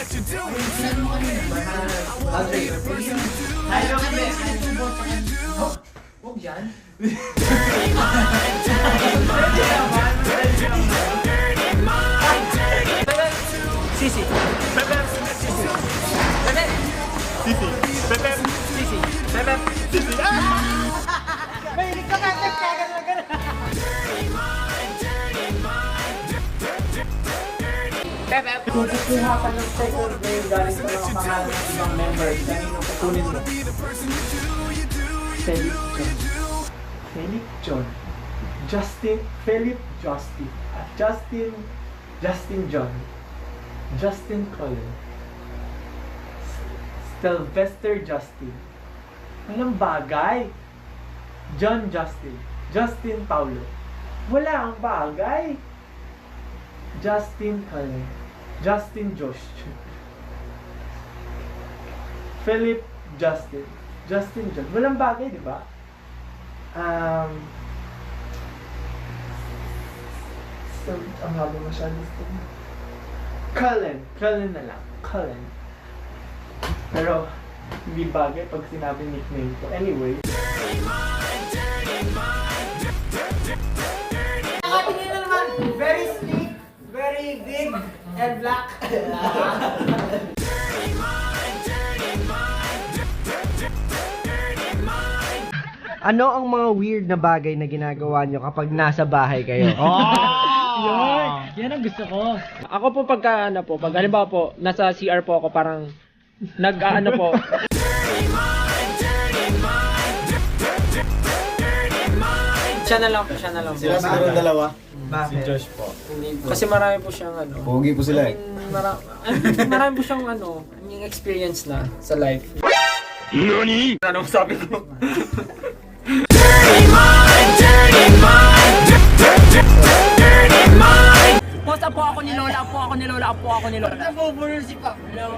Huwag yan. Sisi. Bebep. Sisi. Bebep. Sisi. Bebep. Sisi. Bebep. Sisi. Mahilig ka natin, kagan na gano'n. Bebep. Kung kukuha ka ng second grade galing sa mga pangalan ng ibang members, kanino kukunin mo? Philip John. Philip John. Justin. Philip Justin. Justin John. Justin Cullen. Sylvester Justin. Walang bagay. John Justin. Justin Paulo. Wala ang bagay. Justin Cullen. Justin Josh. Philip Justin. Justin John. Walang bagay, di ba? Ang haba masyado ito. Cullen. Cullen na lang. Cullen. Pero, hindi bagay pag sinabi nickname ko. Anyway. Nakatingin na naman, very sleek, very big, and black. Ano ang mga weird na bagay na ginagawa nyo kapag nasa bahay kayo? Yan ang gusto ko. Ako po pagka ano po, pag halimbawa po, nasa CR po ako parang nag-ano po. Siya na lang po. Sila siguro dalawa. Bakit? Josh po. Kasi marami po siyang ano. Pogi po sila eh. Marami po siyang ano, yung experience na sa life. NANI? Ano sabi ko? Post po ako ni Lola, po ako ni Lola. Nabubulol si Pablo.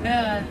Yan,